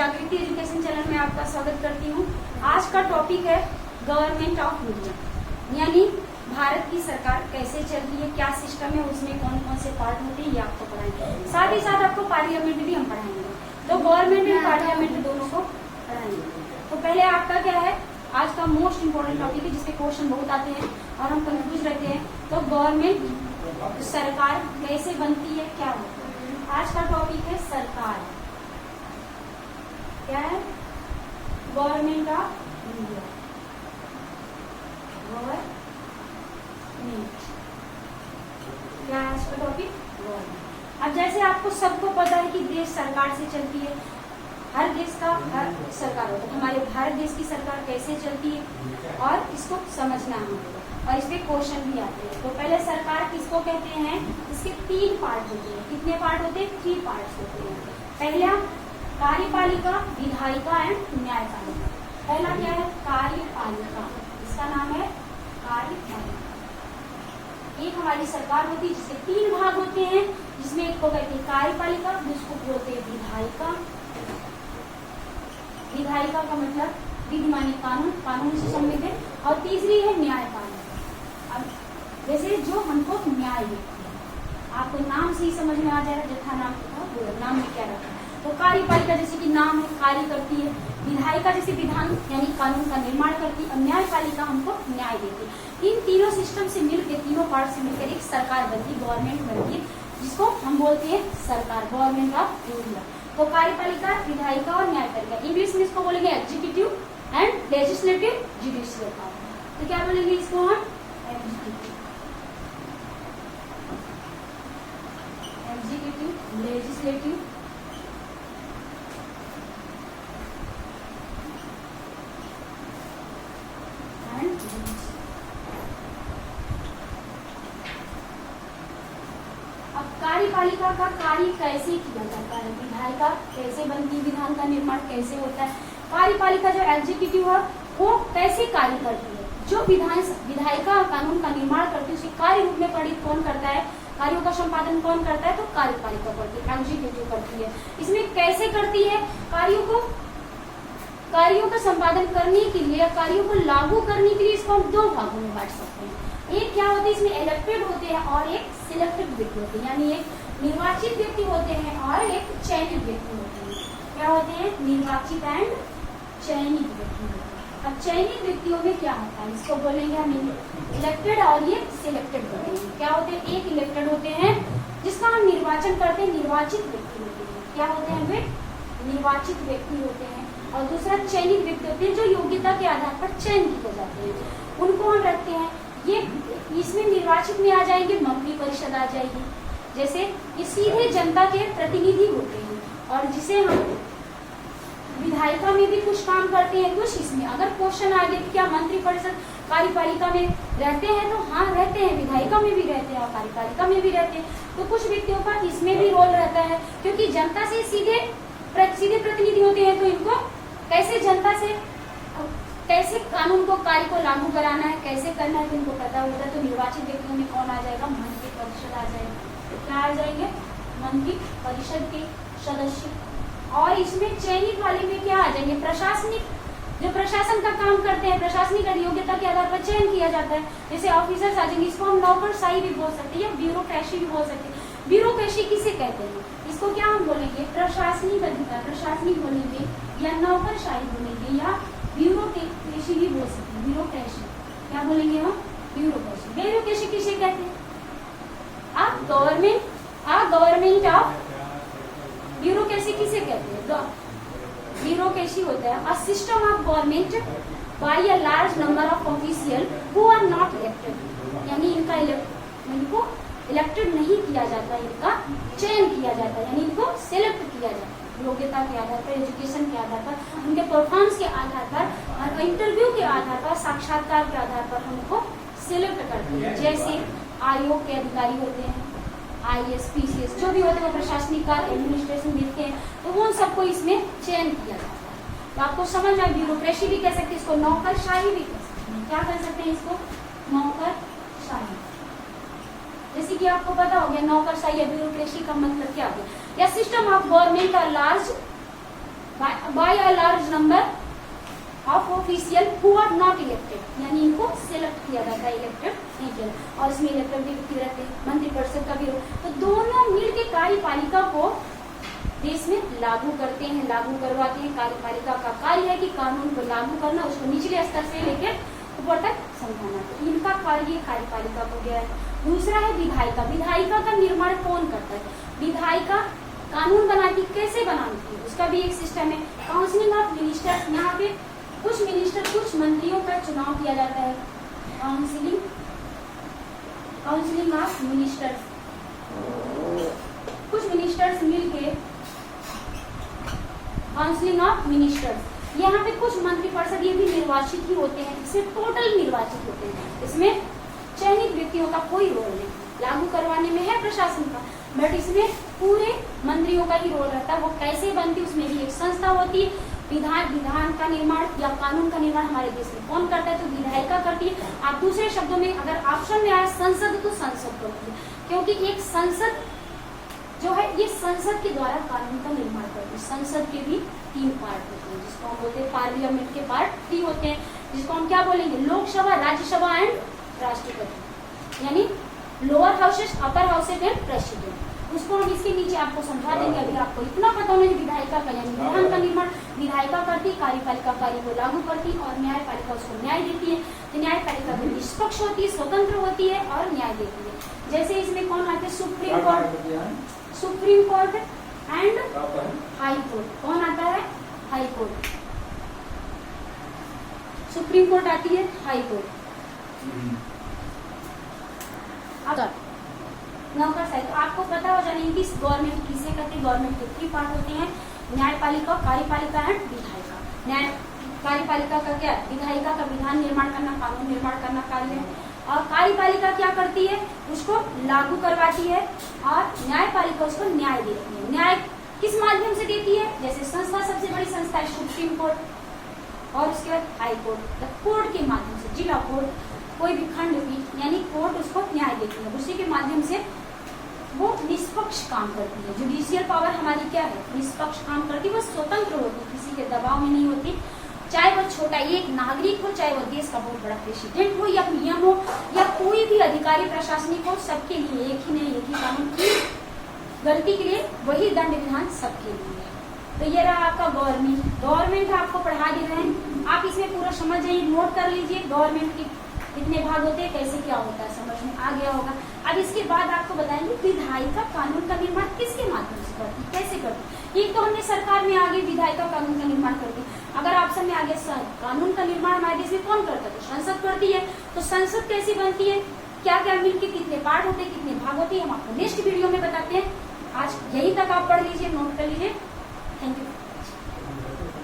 जागृति education channel में आपका स्वागत करती हूँ। आज का टॉपिक है गवर्नमेंट ऑफ इंडिया, यानी भारत की सरकार कैसे चलती है, क्या सिस्टम है, उसमें कौन कौन से पार्ट होते हैं, ये आपको पढ़ाएंगे। साथ ही साथ आपको पार्लियामेंट भी हम पढ़ाएंगे, तो गवर्नमेंट और पार्लियामेंट दोनों को पढ़ाएंगे। तो पहले आपका क्या है, आज का मोस्ट इम्पोर्टेंट टॉपिक है जिसके क्वेश्चन बहुत आते हैं और हम कंफ्यूज रहते हैं। तो गवर्नमेंट सरकार कैसे बनती है, क्या होता है। आज का टॉपिक है सरकार, क्या है, गवर्नमेंट ऑफ इंडिया, गवर्नमेंट, क्या है आज का टॉपिक, गवर्नमेंट। अब जैसे आपको सबको पता है कि देश सरकार से चलती है, हर देश का हर सरकार होता है। हमारे भारत देश की सरकार कैसे चलती है और इसको समझना होगा और इस पे क्वेश्चन भी आते हैं। तो पहले सरकार किसको कहते हैं, इसके 3 पार्ट होते हैं। कितने पार्ट होते हैं, 3 पार्ट होते हैं। पहला कार्यपालिका, विधायिका एंड न्यायपालिका। पहला क्या है, कार्यपालिका, इसका नाम है कार्यपालिका। एक हमारी सरकार होती है जिसके 3 भाग होते हैं, जिसमें एक को कहते हैं कार्यपालिका, दूसरे को बोलते हैं विधायिका। विधायिका का मतलब विधि माने कानून, कानून से संबंधित, और तीसरी है न्यायपालिका। अब जैसे जो हमको न्याय देती है, आपको नाम से ही समझ में आ जाएगा, जथा नाम वो नाम में क्या रखा है। तो कार्यपालिका जैसे कि नाम है, कार्य करती है। विधायिका जैसे विधान यानी कानून का निर्माण करती है। और न्यायपालिका हमको न्याय देती है। इन तीनों सिस्टम से मिलकर, तीनों पार्ट से मिलकर एक सरकार बनती, गवर्नमेंट बनती है, जिसको हम बोलते हैं सरकार, गवर्नमेंट ऑफ इंडिया। तो कार्यपालिका, विधायिका और न्यायपालिका, इंग्लिश में इसको बोलेंगे executive and legislative judicial power. तो क्या बोलेंगे इसको हम, एग्जीक्यूटिव, लेजिस्लेटिव एंड जुडिशियल। अब कार्यपालिका का कार्य कैसे किया जाता है, विधायिका कैसे बनती है, विधान का निर्माण कैसे होता है। कार्यपालिका जो एग्जीक्यूटिव है वो कैसे कार्य करती है, जो विधायिका कानून का निर्माण करती है उसे कार्य रूप में परिणित कौन करता है, कार्यों का संपादन कौन करता है, तो कार्यपालिका करती है, एग्जीक्यूटिव करती है। इसमें कैसे करती है, कार्यों का संपादन करने के लिए या कार्यों को लागू करने के लिए इसको हम 2 भागों में बांट सकते हैं। एक क्या होते हैं, इसमें इलेक्टेड होते हैं और एक सिलेक्टेड व्यक्ति होते हैं, यानी एक निर्वाचित व्यक्ति होते हैं और एक चयनित व्यक्ति होते हैं। क्या होते हैं, निर्वाचित एंड चयनित व्यक्ति होते हैं। अब चयनित व्यक्तियों में क्या होता है, इसको बोलेंगे हम इलेक्टेड और ये सिलेक्टेड होते हैं। क्या होते हैं, एक इलेक्टेड होते हैं जिसका हम निर्वाचन करते हैं, निर्वाचित व्यक्ति होते हैं। क्या होते हैं वे, निर्वाचित व्यक्ति होते हैं। और दूसरा चयनित व्यक्ति होते हैं जो योग्यता के आधार पर चयन किए जाते हैं, उनको हम रखते हैं। ये इसमें निर्वाचित में आ जाएंगे, मंत्री परिषद आ जाएगी, जैसे ये सीधे जनता के प्रतिनिधि होते हैं। और जिसे हम विधायिका में भी कुछ काम करते हैं, कुछ इसमें अगर क्वेश्चन आ गया क्या मंत्री परिषद कार्यपालिका में रहते हैं, तो हाँ रहते हैं, विधायिका में भी रहते हैं और कार्यपालिका में भी रहते हैं। तो कुछ व्यक्तियों का इसमें भी रोल रहता है, क्योंकि जनता से सीधे प्रतिनिधि होते हैं, तो इनको कैसे जनता से कैसे कानून को, कार्य को लागू कराना है, कैसे करना है, तो इनको पता होता है। तो निर्वाचित व्यक्तियों में कौन आ जाएगा, मंत्री परिषद आ जाएगा। क्या आ जाएंगे, मंत्री परिषद के सदस्य। और इसमें चयनित वाले में क्या आ जाएंगे, प्रशासनिक, जो प्रशासन का काम करते हैं, प्रशासनिक योग्यता के आधार पर चयन किया जाता है। जैसे ऑफिसर्स आ जाएंगे, इसको हम नौकरशाही भी बोल सकते हैं या ब्यूरोक्रेसी भी बोल सकते हैं। ब्यूरोक्रेसी किसे कहते हैं, इसको क्या हम बोलेंगे, प्रशासनिक अधिकार, प्रशासनिक बोलेंगे या नौकरशाही बोलेंगे या ब्यूरोक्रेसी भी बोल सकते हैं। ब्यूरोक्रेसी क्या बोलेंगे हम, ब्यूरोक्रेसी। ब्यूरोक्रेसी किसे कहते हैं, गवर्नमेंट ऑफ, ब्यूरोक्रेसी किसे कहते हैं, ब्यूरोक्रेसी होता है a system of government by a large number of official who are not elected, यानी इनको इलेक्टेड नहीं किया जाता, इनका चयन किया जाता है, यानी इनको सिलेक्ट किया जाता है योग्यता के आधार पर, एजुकेशन के आधार पर, उनके परफॉर्मेंस के आधार पर और इंटरव्यू के आधार पर, साक्षात्कार के आधार पर हमको सिलेक्ट करते हैं। जैसे आयोग के अधिकारी होते हैं, IAS, PCS जो भी होते हैं, वो प्रशासनिक कार्य एडमिनिस्ट्रेशन देखते हैं, तो वो सबको इसमें चयन किया जाता है। तो आपको समझ आए, ब्यूरोक्रेसी भी कह सकते हैं इसको, नौकरशाही भी कह सकते हैं। क्या कर सकते हैं इसको, नौकरशाही। जैसे कि आपको पता हो गया नौकरशाही या ब्यूरोक्रेसी का मतलब क्या हो गया, या सिस्टम ऑफ गवर्नमेंट और large by a large number of official who are not elected, यानी इनको सिलेक्ट किया जाता है, इलेक्टेड नहीं किया। और इसमें इलेक्टेड व्यक्ति रहते हैं, मंत्रिपरिषद का भी तो दोनों मिलकर कार्यपालिका को देश में लागू करते हैं, लागू करवाते हैं। कार्यपालिका का कार्य है कि कानून को लागू करना, उसको निचले स्तर से लेकर ऊपर तक समझाना। तो इनका कार्य कार्यपालिका हो गया है। दूसरा है विधायिका। विधायिका का निर्माण कौन करता है? विधायिका कानून बनाती, कैसे बनाती है, उसका भी एक सिस्टम है। काउंसिलिंग ऑफ मिनिस्टर्स, यहाँ पे कुछ मिनिस्टर, कुछ मंत्रियों का चुनाव किया जाता है। काउंसिलिंग ऑफ मिनिस्टर्स, कुछ मिनिस्टर्स मिलके काउंसिलिंग ऑफ मिनिस्टर्स, यहाँ पे कुछ मंत्रिपरिषद ये भी निर्वाचित ही होते हैं, इसमें टोटल निर्वाचित होते हैं, इसमें चयनित व्यक्तियों का कोई रोल नहीं। लागू करवाने में है प्रशासन का, बट इसमें पूरे मंत्रियों का ही रोल रहता है। वो कैसे बनती है, उसमें भी एक संस्था होती है। विधान का निर्माण या कानून का निर्माण हमारे देश में कौन करता है? तो विधायिका करती है। आप दूसरे शब्दों में अगर ऑप्शन में आया संसद, तो संसद करती है, क्योंकि एक संसद जो है ये संसद के द्वारा कानून का निर्माण करती है। संसद के भी 3 पार्ट होते हैं, जिसको हम बोलते हैं पार्लियामेंट के पार्ट 3 होते हैं, जिसको हम क्या बोलेंगे? लोकसभा, राज्यसभा एंड राष्ट्रपति, यानी lower houses, upper houses and president. उसको हम इसके नीचे आपको समझा देंगे। अभी आपको इतना पता होना है विधायिका का यानी विधान का निर्माण विधायिका करती, कार्यपालिका कार्य को लागू करती और न्यायपालिका उसको न्याय देती है। तो न्यायपालिका भी निष्पक्ष होती है, स्वतंत्र होती है और न्याय देती है। जैसे इसमें कौन आते हैं? Supreme court and high court. कौन आता है? High court. सुप्रीम कोर्ट आती है, हाई कोर्ट। नौकर साहित्य आपको पता हो जाने कि गवर्नमेंट किसे कहते हैं? गवर्नमेंट के 3 पार्ट होते हैं, न्यायपालिका, कार्यपालिका एंड विधायिका। न्याय कार्यपालिका का क्या? विधायिका का विधान निर्माण करना, कानून निर्माण करना कार्य है। और कार्यपालिका क्या करती है? उसको लागू करवाती है और न्यायपालिका उसको न्याय देती है। न्याय किस माध्यम से देती है? जैसे संस्था, सबसे बड़ी संस्था है सुप्रीम कोर्ट और उसके बाद हाई कोर्ट, कोर्ट के माध्यम से, जिला कोर्ट, कोई भी खंडपीठ यानी कोर्ट उसको न्याय देती है। उसी के माध्यम से वो निष्पक्ष काम करती है। जुडिशियल पावर हमारी क्या है? निष्पक्ष काम करती है, वो स्वतंत्र होती, किसी के दबाव में नहीं होती। चाहे वो छोटा एक नागरिक हो, चाहे वो देश का बहुत बड़ा प्रेसिडेंट हो या पीएम हो या कोई भी अधिकारी प्रशासनिक हो, सबके लिए एक ही नहीं, एक ही कानून की गलती के लिए वही दंड विधान सबके लिए है। तो ये रहा आपका गवर्नमेंट आपको पढ़ा दे रहे हैं, आप इसमें पूरा समझ जाइए, नोट कर लीजिए गवर्नमेंट के कितने भाग होते हैं, कैसे क्या होता है, समझ में आ गया होगा। अब इसके बाद आपको बताएंगे विधायिका कानून का निर्माण किसके माध्यम से करती, कैसे करती। एक तो हमने सरकार में आगे विधायिका कानून का निर्माण करती। अगर ऑप्शन में आगे कानून का निर्माण हमारे देश में कौन करता है? तो संसद करती है। तो संसद कैसी बनती है, क्या क्या मिलकर कितने पार्ट होते हैं, कितने भाग होते हैं, हम आपको नेक्स्ट वीडियो में बताते हैं। आज यहीं तक आप पढ़ लीजिए, नोट कर लीजिए। Thank you.